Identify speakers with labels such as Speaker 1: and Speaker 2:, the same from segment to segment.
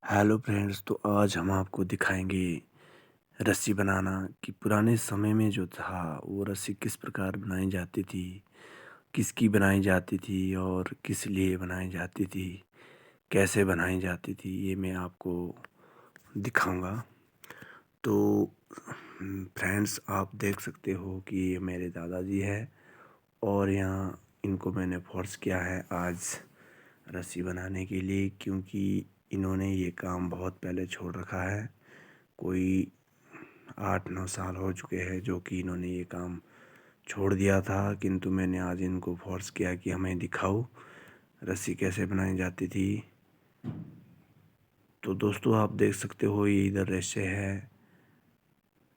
Speaker 1: Hello friends, तो आज हम आपको दिखाएंगे रस्सी बनाना कि पुराने समय में जो था वो रस्सी किस प्रकार बनाई जाती थी, किसकी बनाई जाती थी और किस लिए बनाई जाती थी, कैसे बनाई जाती थी, ये मैं आपको दिखाऊंगा। तो फ्रेंड्स, आप देख सकते हो कि ये मेरे दादाजी है और यहाँ इनको मैंने फोर्स किया है आज रस्सी बनाने के लिए, क्योंकि इन्होंने ये काम बहुत पहले छोड़ रखा है। कोई 8-9 साल हो चुके हैं जो कि इन्होंने ये काम छोड़ दिया था, किंतु मैंने आज इनको फोर्स किया कि हमें दिखाओ रस्सी कैसे बनाई जाती थी। तो दोस्तों, आप देख सकते हो ये इधर रस्से है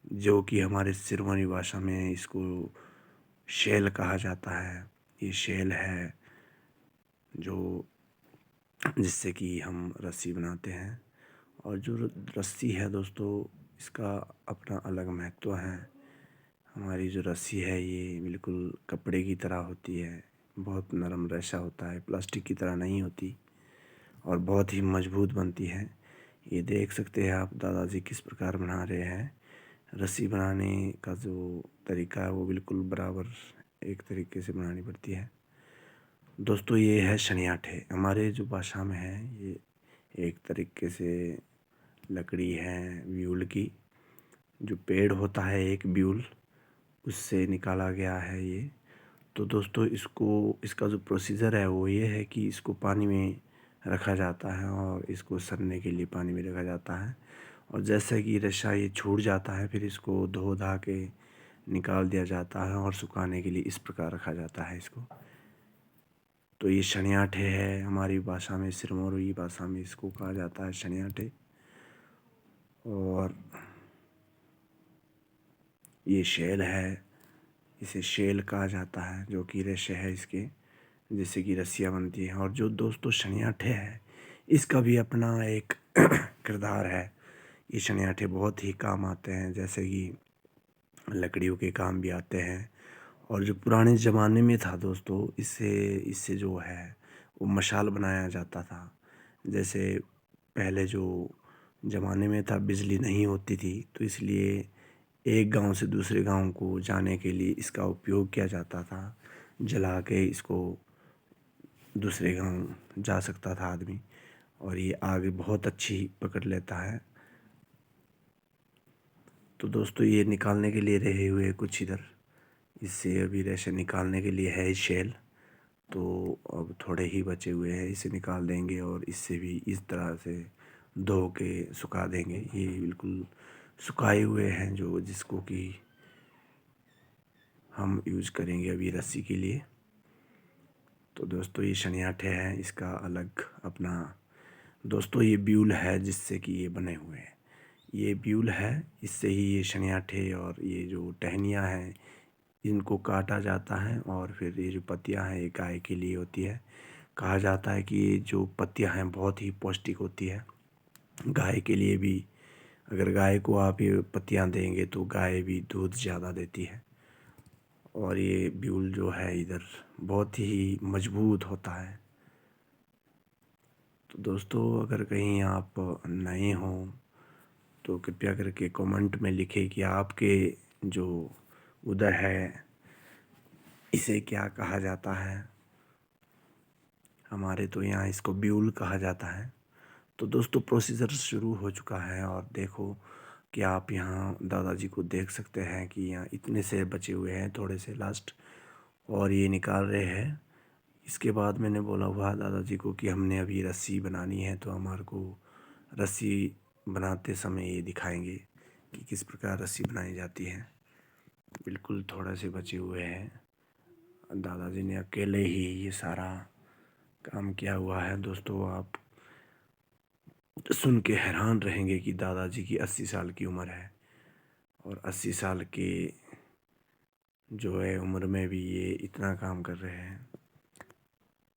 Speaker 1: जो कि हमारे सिरमौरी भाषा में इसको शेल कहा जाता है। ये शेल है जो जिससे कि हम रस्सी बनाते हैं। और जो रस्सी है दोस्तों, इसका अपना अलग महत्व है। हमारी जो रस्सी है ये बिल्कुल कपड़े की तरह होती है, बहुत नरम रेशा होता है, प्लास्टिक की तरह नहीं होती और बहुत ही मजबूत बनती है। ये देख सकते हैं आप दादाजी किस प्रकार बना रहे हैं। रस्सी बनाने का जो तरीका है वो बिल्कुल बराबर एक तरीके से बनानी पड़ती है। दोस्तों, ये है शनियाठे, हमारे जो भाषा में है ये एक तरीके से लकड़ी है ब्यूल की। जो पेड़ होता है एक ब्यूल, उससे निकाला गया है ये। तो दोस्तों, इसका जो प्रोसीजर है वो ये है कि इसको पानी में रखा जाता है और इसको सनने के लिए पानी में रखा जाता है। और जैसे कि रेशा ये छूट जाता है, फिर इसको धो धा के निकाल दिया जाता है और सुखाने के लिए इस प्रकार रखा जाता है इसको। तो ये शनियाठे है, हमारी भाषा में सिरमौरी भाषा में इसको कहा जाता है शनियाठे। और ये शेल है, इसे शेल कहा जाता है, जो कि रेशे है इसके जिससे कि रस्सियाँ बनती हैं। और जो दोस्तों शनियाठे है, इसका भी अपना एक किरदार है। ये शनियाठे बहुत ही काम आते हैं, जैसे कि लकड़ियों के काम भी आते हैं। और जो पुराने ज़माने में था दोस्तों, इससे इससे जो है वो मशाल बनाया जाता था। जैसे पहले जो ज़माने में था बिजली नहीं होती थी, तो इसलिए एक गांव से दूसरे गांव को जाने के लिए इसका उपयोग किया जाता था। जला के इसको दूसरे गांव जा सकता था आदमी, और ये आग बहुत अच्छी पकड़ लेता है। तो दोस्तों, ये निकालने के लिए रहे हुए कुछ इधर, इससे अभी रेशे निकालने के लिए है शेल। तो अब थोड़े ही बचे हुए हैं, इसे निकाल देंगे और इससे भी इस तरह से धो के सुखा देंगे। ये बिल्कुल सुखाए हुए हैं जो जिसको कि हम यूज़ करेंगे अभी रस्सी के लिए। तो दोस्तों, ये शनियाठे हैं, इसका अलग अपना दोस्तों ये ब्यूल है जिससे कि ये बने हुए हैं। ये ब्यूल है, इससे ही ये शनियाठे और ये जो टहनियाँ हैं इनको काटा जाता है। और फिर ये जो पत्तियाँ हैं ये गाय के लिए होती है। कहा जाता है कि ये जो पत्तियाँ हैं बहुत ही पौष्टिक होती है गाय के लिए भी। अगर गाय को आप ये पत्तियाँ देंगे तो गाय भी दूध ज़्यादा देती है। और ये ब्यूल जो है इधर बहुत ही मजबूत होता है। तो दोस्तों, अगर कहीं आप नए हों तो कृपया करके कमेंट में लिखें कि आपके जो उधर है इसे क्या कहा जाता है। हमारे तो यहाँ इसको ब्यूल कहा जाता है। तो दोस्तों, प्रोसीजर शुरू हो चुका है और देखो कि आप यहाँ दादाजी को देख सकते हैं कि यहाँ इतने से बचे हुए हैं, थोड़े से लास्ट, और ये निकाल रहे हैं। इसके बाद मैंने बोला हुआ दादाजी को कि हमने अभी रस्सी बनानी है, तो हमारे को रस्सी बनाते समय ये दिखाएंगे कि किस प्रकार रस्सी बनाई जाती है। बिल्कुल थोड़े से बचे हुए हैं, दादाजी ने अकेले ही ये सारा काम किया हुआ है। दोस्तों, आप सुन के हैरान रहेंगे कि दादाजी की 80 साल की उम्र है और 80 साल के जो है उम्र में भी ये इतना काम कर रहे हैं।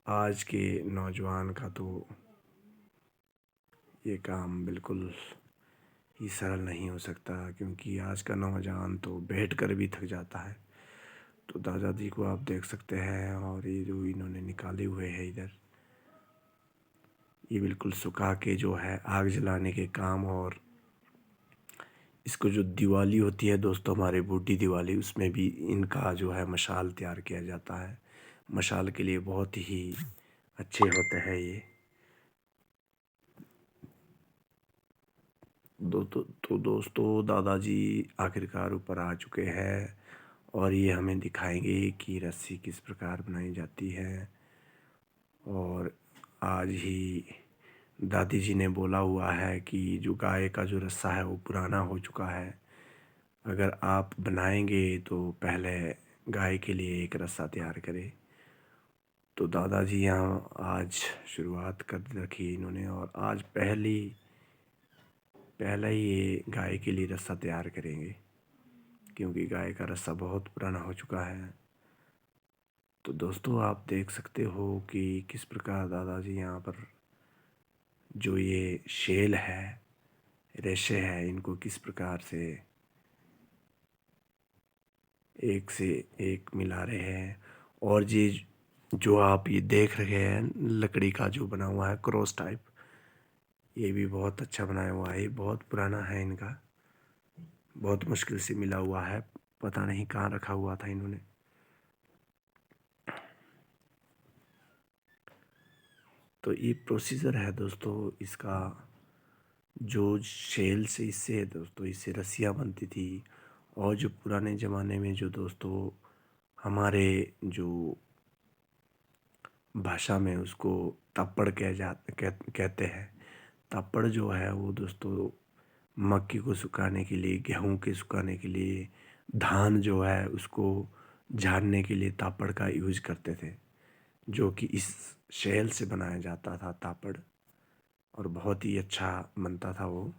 Speaker 1: आज के नौजवान का तो ये काम बिल्कुल ही सरल नहीं हो सकता, क्योंकि आज का नौजवान तो बैठ कर भी थक जाता है। तो दादाजी को आप देख सकते हैं, और ये जो इन्होंने निकाले हुए हैं इधर, ये बिल्कुल सुखा के जो है आग जलाने के काम, और इसको जो दिवाली होती है दोस्तों, हमारे बूढ़ी दिवाली, उसमें भी इनका जो है मशाल तैयार किया जाता है। मशाल के लिए बहुत ही अच्छे होते हैं ये। तो दोस्तों, दादाजी आखिरकार ऊपर आ चुके हैं और ये हमें दिखाएंगे कि रस्सी किस प्रकार बनाई जाती है। और आज ही दादी जी ने बोला हुआ है कि जो गाय का जो रस्सा है वो पुराना हो चुका है, अगर आप बनाएंगे तो पहले गाय के लिए एक रस्सा तैयार करें। तो दादाजी यहाँ आज शुरुआत कर रखी इन्होंने, और आज पहला ही ये गाय के लिए रस्सा तैयार करेंगे, क्योंकि गाय का रस्सा बहुत पुराना हो चुका है। तो दोस्तों, आप देख सकते हो कि किस प्रकार दादाजी यहाँ पर जो ये शेल है, रेशे है, इनको किस प्रकार से एक से एक मिला रहे हैं। और ये जो आप ये देख रहे हैं लकड़ी का जो बना हुआ है क्रॉस टाइप, ये भी बहुत अच्छा बनाया हुआ है। ये बहुत पुराना है, इनका बहुत मुश्किल से मिला हुआ है, पता नहीं कहाँ रखा हुआ था इन्होंने। तो ये प्रोसीजर है दोस्तों इसका। जो शेल से इससे दोस्तों इससे रस्सियाँ बनती थी, और जो पुराने ज़माने में जो दोस्तों हमारे जो भाषा में उसको तापड़ कहते हैं। तापड़ जो है वो दोस्तों मक्की को सुखाने के लिए, गेहूं के सुखाने के लिए, धान जो है उसको झाड़ने के लिए तापड़ का यूज करते थे, जो कि इस शैल से बनाया जाता था तापड़, और बहुत ही अच्छा बनता था वो।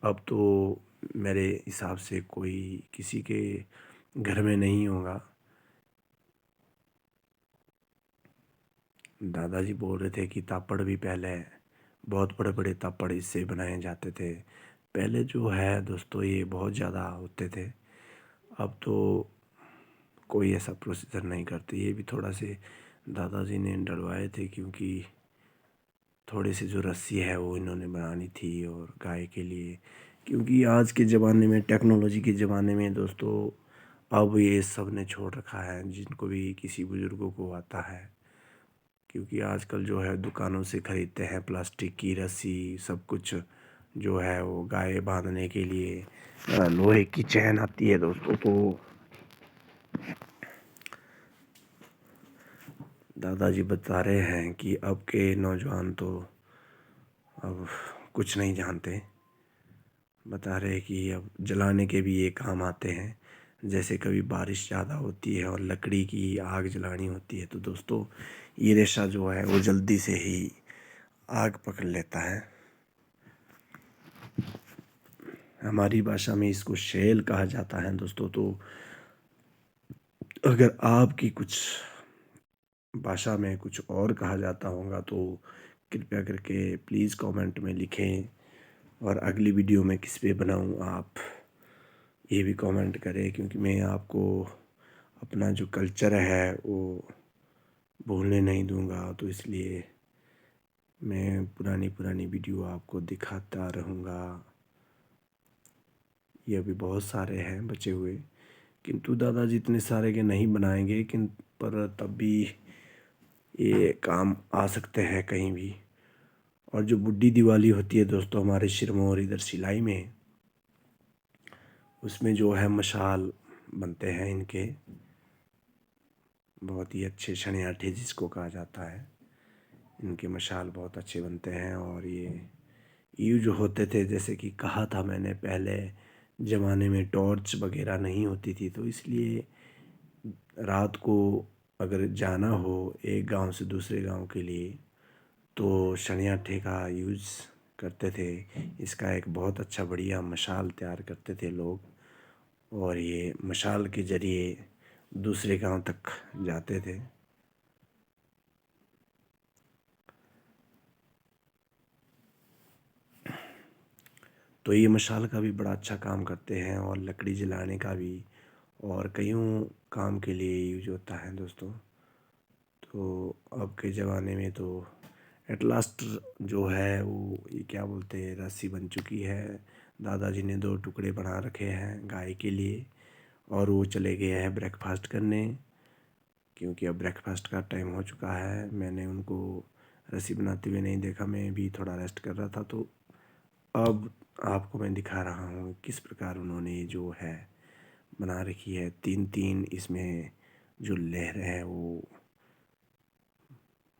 Speaker 1: अब तो मेरे हिसाब से कोई किसी के घर में नहीं होगा। दादाजी बोल रहे थे कि तापड़ भी पहले बहुत बड़े बड़े तापड़ इससे बनाए जाते थे। पहले जो है दोस्तों ये बहुत ज़्यादा होते थे। अब तो कोई ऐसा प्रोसीजर नहीं करते। ये भी थोड़ा से दादाजी ने डलवाए थे, क्योंकि थोड़ी सी जो रस्सी है वो इन्होंने बनानी थी और गाय के लिए। क्योंकि आज के ज़माने में, टेक्नोलॉजी के ज़माने में दोस्तों, अब ये सब ने छोड़ रखा है, जिनको भी किसी बुज़ुर्गों को आता है। क्योंकि आजकल जो है दुकानों से ख़रीदते हैं प्लास्टिक की रस्सी, सब कुछ जो है वो गाय बांधने के लिए लोहे की चैन आती है दोस्तों। तो दादाजी बता रहे हैं कि अब के नौजवान तो अब कुछ नहीं जानते। बता रहे कि अब जलाने के भी ये काम आते हैं। जैसे कभी बारिश ज़्यादा होती है और लकड़ी की आग जलानी होती है, तो दोस्तों ये रेशा जो है वो जल्दी से ही आग पकड़ लेता है। हमारी भाषा में इसको शेल कहा जाता है दोस्तों। तो अगर आपकी कुछ भाषा में कुछ और कहा जाता होगा तो कृपया करके प्लीज़ कमेंट में लिखें, और अगली वीडियो में किस पे बनाऊं आप ये भी कमेंट करें, क्योंकि मैं आपको अपना जो कल्चर है वो भूलने नहीं दूंगा। तो इसलिए मैं पुरानी पुरानी वीडियो आपको दिखाता रहूँगा। ये अभी बहुत सारे हैं बचे हुए, किंतु दादाजी इतने सारे के नहीं बनाएंगे, पर तब भी ये काम आ सकते हैं कहीं भी। और जो बुड्ढी दिवाली होती है दोस्तों हमारे सिरमौर इधर सिलाई में, उसमें जो है मशाल बनते हैं इनके, बहुत ही अच्छे शनियाठे जिसको कहा जाता है। इनके मशाल बहुत अच्छे बनते हैं। और ये जो होते थे, जैसे कि कहा था मैंने पहले ज़माने में टॉर्च वगैरह नहीं होती थी, तो इसलिए रात को अगर जाना हो एक गांव से दूसरे गांव के लिए, तो शनियाठे का यूज़ करते थे। इसका एक बहुत अच्छा बढ़िया मशाल तैयार करते थे लोग, और ये मशाल के ज़रिए दूसरे गांव तक जाते थे। तो ये मशाल का भी बड़ा अच्छा काम करते हैं, और लकड़ी जलाने का भी, और कईयों काम के लिए यूज होता है दोस्तों। तो अब के ज़माने में तो एट लास्ट जो है वो ये क्या बोलते हैं, रस्सी बन चुकी है। दादाजी ने 2 टुकड़े बना रखे हैं गाय के लिए और वो चले गए हैं ब्रेकफास्ट करने, क्योंकि अब ब्रेकफास्ट का टाइम हो चुका है। मैंने उनको रस्सी बनाते हुए नहीं देखा, मैं भी थोड़ा रेस्ट कर रहा था। तो अब आपको मैं दिखा रहा हूँ किस प्रकार उन्होंने जो है बना रखी है। 3-3 इसमें जो लहरें हैं वो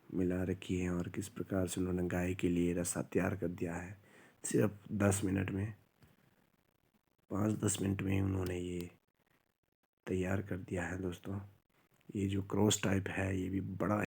Speaker 1: मिला रखी हैं और किस प्रकार से उन्होंने गाय के लिए रस्सा तैयार कर दिया है। सिर्फ 10 मिनट में, 5-10 मिनट में ही उन्होंने ये तैयार कर दिया है दोस्तों। ये जो क्रॉस टाइप है ये भी बड़ा